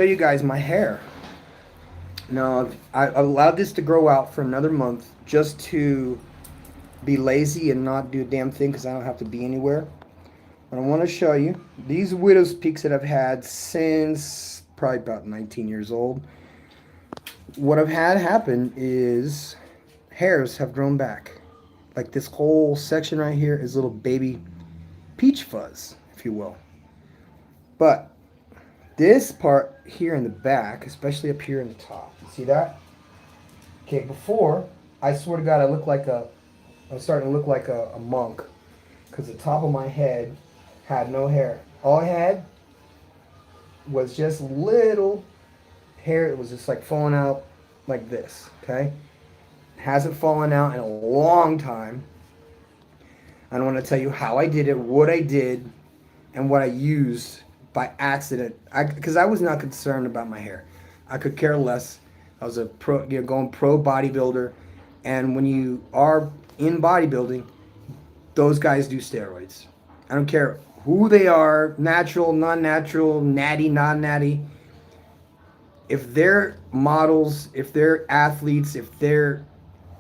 Show you guys my hair. Now, I allowed this to grow out for another month just to be lazy and not do a damn thing because I don't have to be anywhere. But I want to show you these widow's peaks that I've had since probably about 19 years old. What I've had happen is hairs have grown back. Like this whole section right here is little baby peach fuzz, if you will. But this part here in the back, especially up here in the top, you see that? Okay, before, I swear to God, I'm starting to look like a monk because the top of my head had no hair. All I had was just little hair. It was just like falling out like this, okay? Hasn't fallen out in a long time. I don't want to tell you how I did it, what I did, and what I used by accident. Because I was not concerned about my hair. I could care less. I was a pro, going pro bodybuilder, and when you are in bodybuilding, those guys do steroids. I don't care who they are, natural, non-natural, natty, non-natty. If they're models, if they're athletes, if they're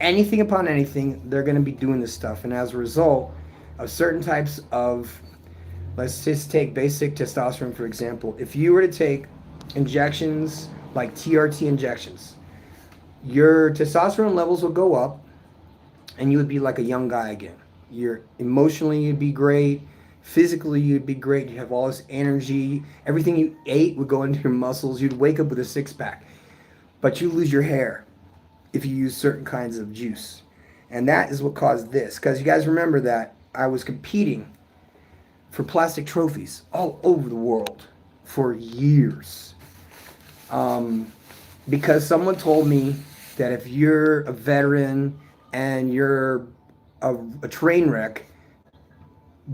anything upon anything, they're going to be doing this stuff. And as a result of certain types of, let's just take basic testosterone, for example. If you were to take injections like TRT injections, your testosterone levels will go up and you would be like a young guy again. You're emotionally, you'd be great. Physically, you'd be great. You have all this energy. Everything you ate would go into your muscles. You'd wake up with a six-pack. But you lose your hair if you use certain kinds of juice. And that is what caused this. Because you guys remember that I was competing for plastic trophies all over the world for years. Because someone told me that if you're a veteran and you're a train wreck,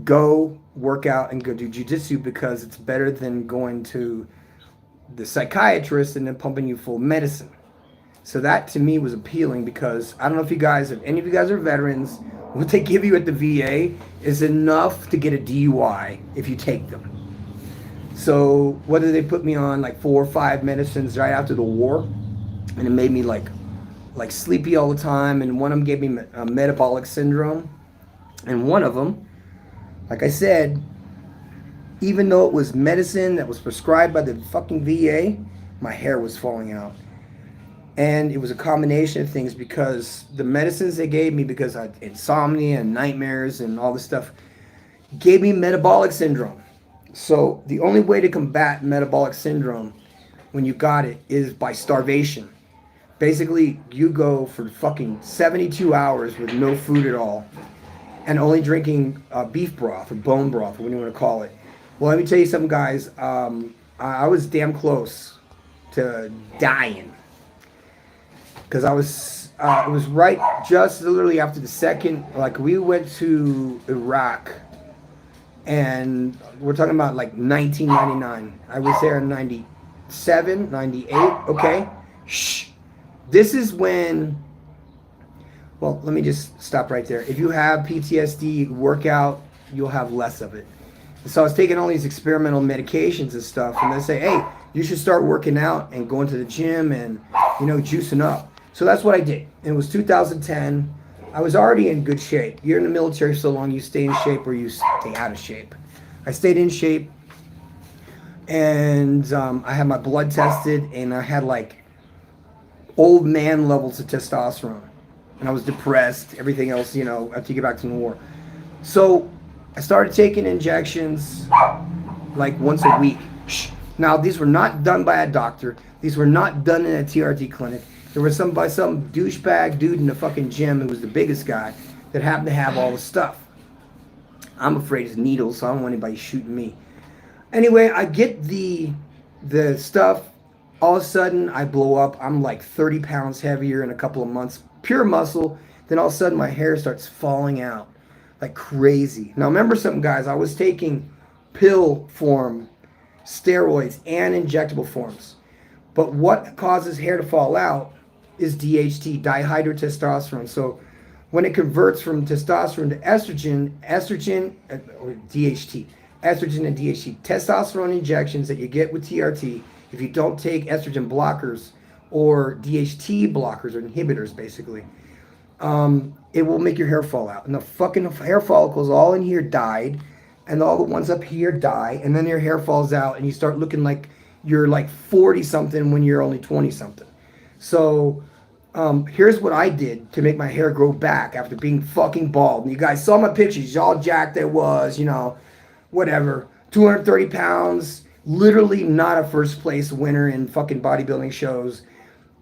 go work out and go do jiu-jitsu because it's better than going to the psychiatrist and then pumping you full of medicine. So that to me was appealing because I don't know if you guys, if any of you guys are veterans, what they give you at the VA is enough to get a DUI if you take them. So whether they put me on like 4 or 5 medicines right after the war, and it made me like sleepy all the time, and one of them gave me a metabolic syndrome, and one of them, like I said, even though it was medicine that was prescribed by the fucking VA, my hair was falling out. And it was a combination of things because the medicines they gave me, because I had insomnia and nightmares and all this stuff, gave me metabolic syndrome. So the only way to combat metabolic syndrome when you got it is by starvation. Basically, you go for fucking 72 hours with no food at all and only drinking beef broth or bone broth, or what you want to call it. Well, let me tell you something, guys. I was damn close to dying. Because it was right just literally after the second, like we went to Iraq, and we're talking about like 1999. I was there in 97, 98, okay? Shh. This is when, well, let me just stop right there. If you have PTSD, work out, you'll have less of it. And so I was taking all these experimental medications and stuff, and they say, hey, you should start working out and going to the gym and, juicing up. So that's what I did. And it was 2010. I was already in good shape. You're in the military so long, you stay in shape or you stay out of shape. I stayed in shape, and I had my blood tested, and I had like old man levels of testosterone. And I was depressed, everything else, after you get back from the war. So I started taking injections like once a week. Now, these were not done by a doctor. These were not done in a TRT clinic. There was by some douchebag dude in the fucking gym who was the biggest guy that happened to have all the stuff. I'm afraid of needles, so I don't want anybody shooting me. Anyway, I get the stuff. All of a sudden, I blow up. I'm like 30 pounds heavier in a couple of months. Pure muscle. Then all of a sudden, my hair starts falling out like crazy. Now, remember something, guys. I was taking pill form steroids and injectable forms. But what causes hair to fall out is DHT, dihydrotestosterone. So when it converts from testosterone to estrogen, or DHT, estrogen and DHT, testosterone injections that you get with TRT if you don't take estrogen blockers or DHT blockers or inhibitors, basically, it will make your hair fall out. And the fucking hair follicles all in here died, and all the ones up here die, and then your hair falls out, and you start looking like you're like 40 something when you're only 20 something. So here's what I did to make my hair grow back after being fucking bald. And you guys saw my pictures, y'all jacked I was, whatever, 230 pounds, literally not a first place winner in fucking bodybuilding shows,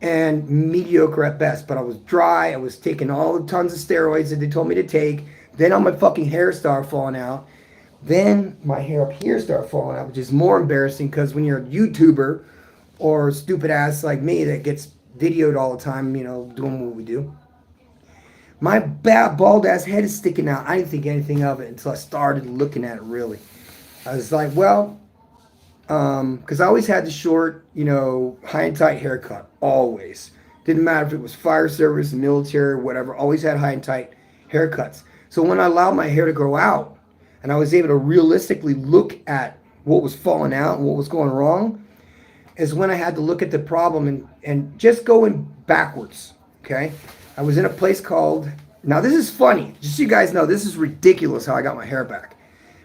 and mediocre at best. But I was dry, I was taking all the tons of steroids that they told me to take. Then all my fucking hair started falling out. Then my hair up here started falling out, which is more embarrassing because when you're a YouTuber or stupid ass like me that gets videoed all the time, doing what we do, my bald ass head is sticking out. I didn't think anything of it until I started looking at it really. I was like, well, because I always had the short, high and tight haircut, always. Didn't matter if it was fire service, military, whatever, always had high and tight haircuts. So when I allowed my hair to grow out, and I was able to realistically look at what was falling out and what was going wrong, is when I had to look at the problem and just going backwards, okay? I was in a place called, now this is funny, just so you guys know, this is ridiculous how I got my hair back.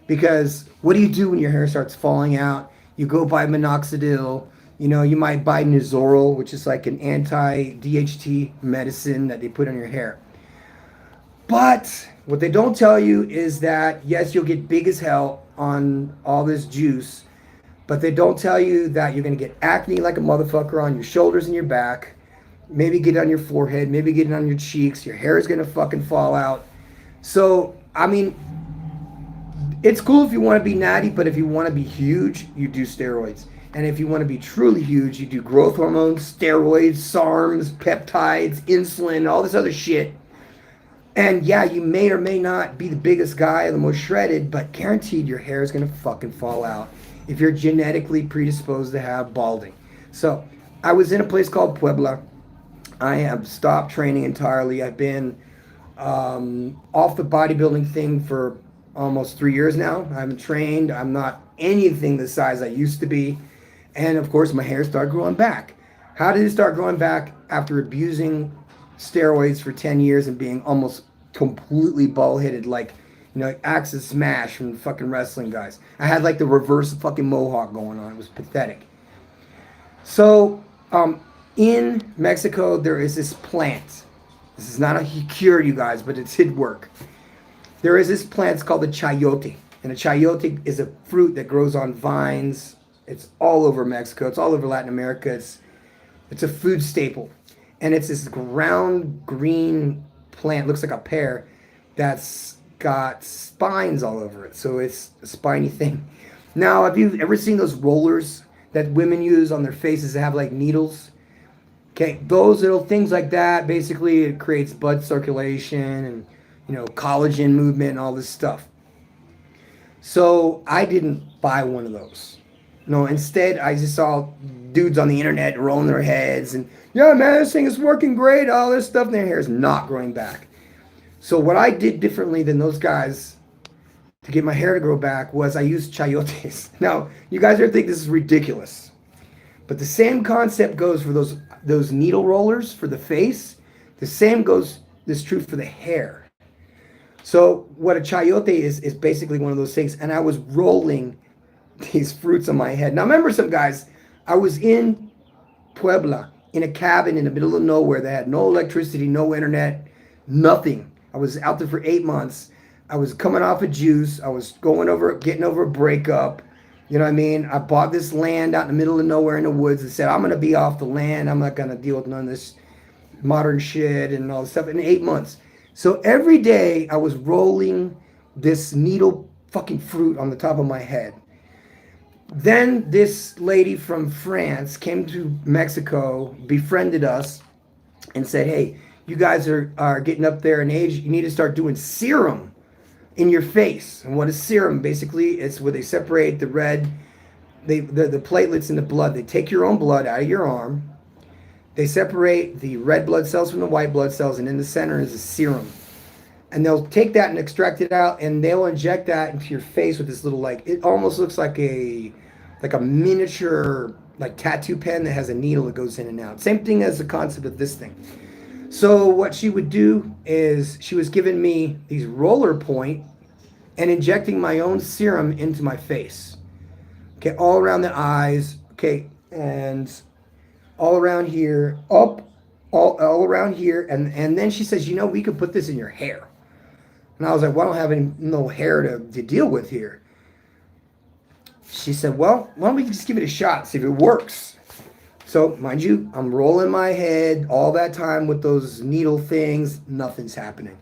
Because what do you do when your hair starts falling out? You go buy minoxidil, you might buy Nizoral, which is like an anti-DHT medicine that they put on your hair. But what they don't tell you is that, yes, you'll get big as hell on all this juice, but they don't tell you that you're going to get acne like a motherfucker on your shoulders and your back, maybe get it on your forehead, maybe get it on your cheeks, your hair is going to fucking fall out. So, I mean, it's cool if you want to be natty, but if you want to be huge, you do steroids. And if you want to be truly huge, you do growth hormones, steroids, SARMs, peptides, insulin, all this other shit. And yeah, you may or may not be the biggest guy or the most shredded, but guaranteed your hair is going to fucking fall out if you're genetically predisposed to have balding. So I was in a place called Puebla. I have stopped training entirely. I've been off the bodybuilding thing for almost 3 years now. I haven't trained. I'm not anything the size I used to be. And of course, my hair started growing back. How did it start growing back? After abusing steroids for 10 years and being almost completely bald-headed, like, Axis Smash from fucking wrestling guys. I had like the reverse fucking mohawk going on. It was pathetic. So, in Mexico, there is this plant. This is not a cure, you guys, but it did work. There is this plant, it's called the chayote. And a chayote is a fruit that grows on vines. It's all over Mexico. It's all over Latin America. It's a food staple. And it's this ground green plant, looks like a pear, that's got spines all over it. So it's a spiny thing. Now, have you ever seen those rollers that women use on their faces that have like needles? Okay, those little things like that, basically it creates blood circulation and, collagen movement and all this stuff. So I didn't buy one of those. No, instead I just saw dudes on the internet rolling their heads and, yeah, man, this thing is working great. All this stuff in their hair is not growing back. So what I did differently than those guys to get my hair to grow back was I used chayotes. Now, you guys are think this is ridiculous. But the same concept goes for those needle rollers for the face. The same is true for the hair. So what a chayote is basically one of those things. And I was rolling these fruits on my head. Now, remember some guys, I was in Puebla, in a cabin in the middle of nowhere that had no electricity, no internet, nothing. I was out there for 8 months. I was coming off of juice. I was getting over a breakup. You know what I mean? I bought this land out in the middle of nowhere in the woods and said, I'm going to be off the land. I'm not going to deal with none of this modern shit and all this stuff in 8 months. So every day I was rolling this needle fucking fruit on the top of my head. Then this lady from France came to Mexico, befriended us, and said, hey, you guys are getting up there in age. You need to start doing serum in your face. And what is serum? Basically, it's where they separate the platelets in the blood. They take your own blood out of your arm. They separate the red blood cells from the white blood cells, and in the center is a serum. And they'll take that and extract it out, and they'll inject that into your face with this little, it almost looks like a miniature, like tattoo pen that has a needle that goes in and out. Same thing as the concept of this thing. So what she would do is she was giving me these roller point and injecting my own serum into my face. Okay, all around the eyes. Okay, and all around here, up, all around here, and then she says, we could put this in your hair. And I was like, well, I don't have no hair to deal with here. She said, well, why don't we just give it a shot, see if it works. So, mind you, I'm rolling my head all that time with those needle things. Nothing's happening.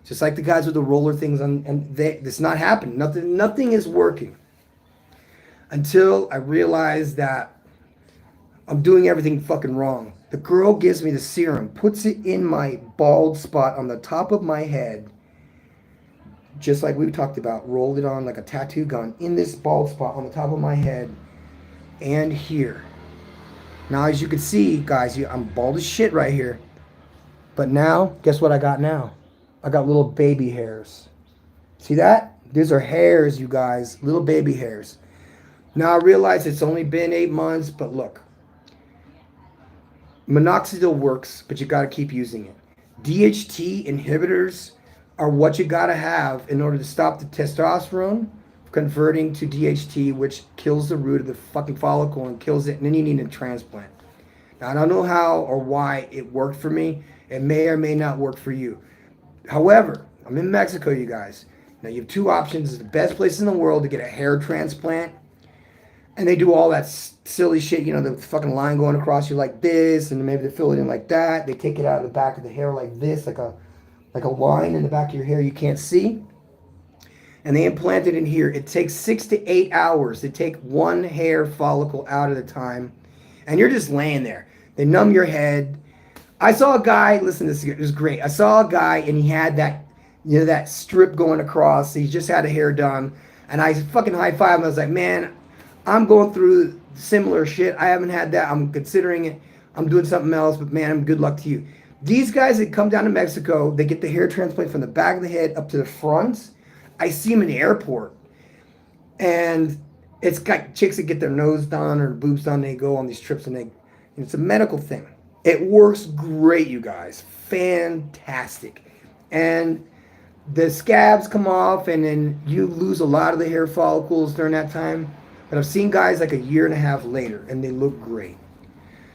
Just like the guys with the roller things, and it's not happening. Nothing is working. Until I realized that I'm doing everything fucking wrong. The girl gives me the serum, puts it in my bald spot on the top of my head, just like we talked about, rolled it on like a tattoo gun in this bald spot on the top of my head and here. Now, as you can see, guys, I'm bald as shit right here. But now, guess what I got now? I got little baby hairs. See that? These are hairs, you guys, little baby hairs. Now I realize it's only been 8 months, but look. Minoxidil works, but you got to keep using it. DHT inhibitors are what you got to have in order to stop the testosterone converting to DHT, which kills the root of the fucking follicle and kills it, and then you need a transplant. Now, I don't know how or why it worked for me. It may or may not work for you. However, I'm in Mexico, you guys. Now, you have 2 options. It's the best place in the world to get a hair transplant. And they do all that silly shit, the fucking line going across you like this, and maybe they fill it in like that. They take it out of the back of the hair like this, like a line in the back of your hair you can't see. And they implant it in here. It takes 6 to 8 hours to take 1 hair follicle out at a time. And you're just laying there. They numb your head. I saw a guy, listen to this, it was great. I saw a guy and he had that, that strip going across. He just had a hair done. And I fucking high-fived him. I was like, man, I'm going through similar shit. I haven't had that. I'm considering it. I'm doing something else, but man, good luck to you. These guys that come down to Mexico, they get the hair transplant from the back of the head up to the front. I see them in the airport. And it's got chicks that get their nose done or boobs done. They go on these trips and it's a medical thing. It works great, you guys. Fantastic. And the scabs come off and then you lose a lot of the hair follicles during that time. But I've seen guys like a year and a half later, and they look great.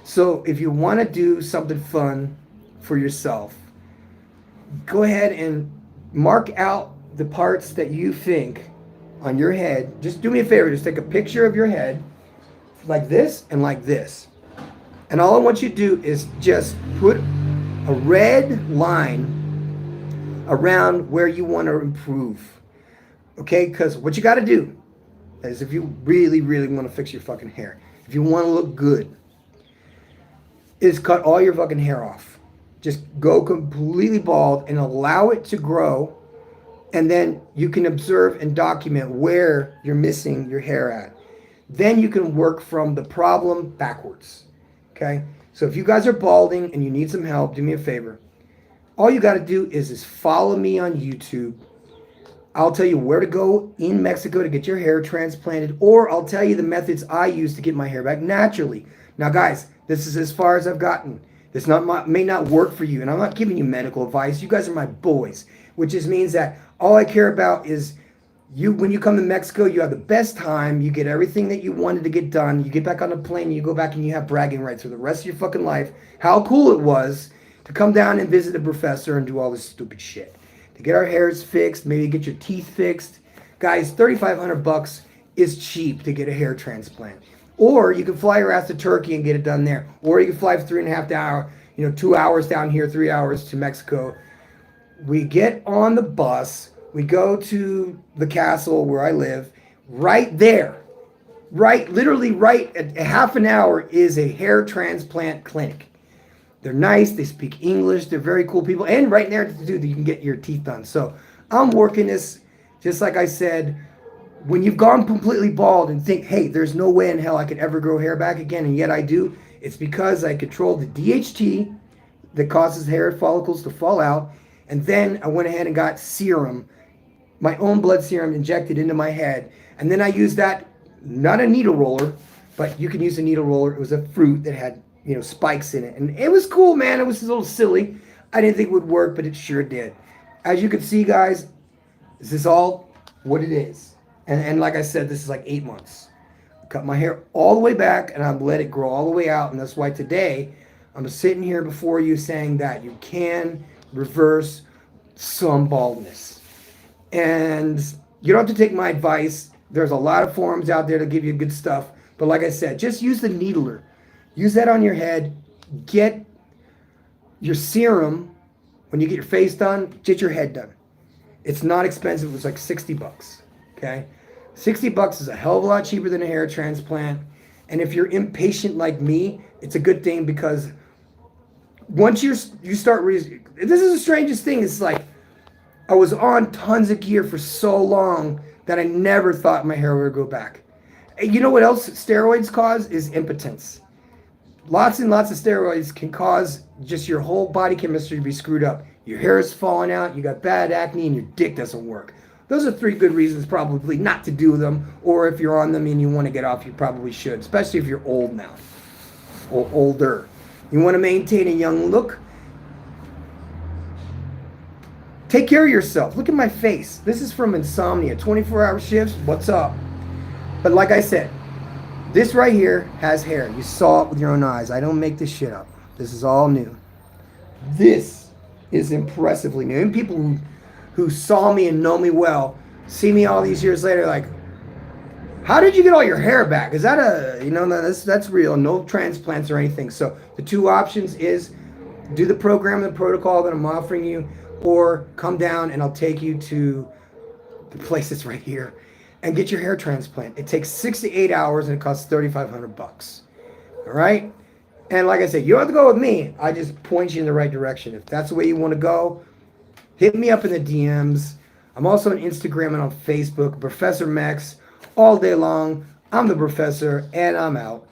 So if you want to do something fun for yourself, go ahead and mark out the parts that you think on your head. Just do me a favor. Just take a picture of your head like this and like this. And all I want you to do is just put a red line around where you want to improve. Okay? Because what you got to do is if you really, really want to fix your fucking hair, if you want to look good, is cut all your fucking hair off. Just go completely bald and allow it to grow. And then you can observe and document where you're missing your hair at. Then you can work from the problem backwards. Okay? So if you guys are balding and you need some help, do me a favor. All you got to do is follow me on YouTube. I'll tell you where to go in Mexico to get your hair transplanted, or I'll tell you the methods I use to get my hair back naturally. Now, guys, this is as far as I've gotten. This may not work for you, and I'm not giving you medical advice. You guys are my boys, which just means that all I care about is you. When you come to Mexico, you have the best time. You get everything that you wanted to get done. You get back on the plane, you go back, and you have bragging rights for the rest of your fucking life. How cool it was to come down and visit a professor and do all this stupid shit. To get our hairs fixed, maybe get your teeth fixed. Guys, $3,500 is cheap to get a hair transplant. Or you can fly your ass to Turkey and get it done there. Or you can fly for 3.5 hours, 2 hours down here, 3 hours to Mexico. We get on the bus. We go to the castle where I live. Right there, literally right at half an hour is a hair transplant clinic. They're nice. They speak English. They're very cool people. And right there, dude, you can get your teeth done. So I'm working this, just like I said, when you've gone completely bald and think, hey, there's no way in hell I could ever grow hair back again, and yet I do, it's because I control the DHT that causes hair follicles to fall out. And then I went ahead and got serum, my own blood serum injected into my head. And then I used that, not a needle roller, but you can use a needle roller. It was a fruit that had, you know, spikes in it. And it was cool, man. It was a little silly. I didn't think it would work, but it sure did. As you can see, guys, this is all what it is. And like I said, this is like 8 months. Cut my hair all the way back, and I've let it grow all the way out. And that's why today I'm sitting here before you saying that you can reverse some baldness. And you don't have to take my advice. There's a lot of forums out there to give you good stuff. But like I said, just use the needler. Use that on your head. Get your serum. When you get your face done, get your head done. It's not expensive. It's like $60. Okay? $60 is a hell of a lot cheaper than a hair transplant. And if you're impatient like me, it's a good thing because once you start... this is the strangest thing. It's like I was on tons of gear for so long that I never thought my hair would go back. And you know what else steroids cause is impotence. Lots and lots of steroids can cause just your whole body chemistry to be screwed up. Your hair is falling out, you got bad acne, and your dick doesn't work. Those are 3 good reasons probably not to do them, or if you're on them and you want to get off, you probably should, especially if you're old now, or older. You want to maintain a young look? Take care of yourself. Look at my face. This is from insomnia, 24-hour shifts, what's up? But like I said, this right here has hair. You saw it with your own eyes. I don't make this shit up. This is all new. This is impressively new. And people who saw me and know me well see me all these years later like, how did you get all your hair back? Is that a, you know, that's real. No transplants or anything. So the 2 options is do the program and the protocol that I'm offering you, or come down and I'll take you to the place that's right here and get your hair transplant. It takes 6 to 8 hours and it costs $3,500. All right? And like I said, you don't have to go with me. I just point you in the right direction. If that's the way you want to go, hit me up in the DMs. I'm also on Instagram and on Facebook, Professor Mex, all day long. I'm the professor, and I'm out.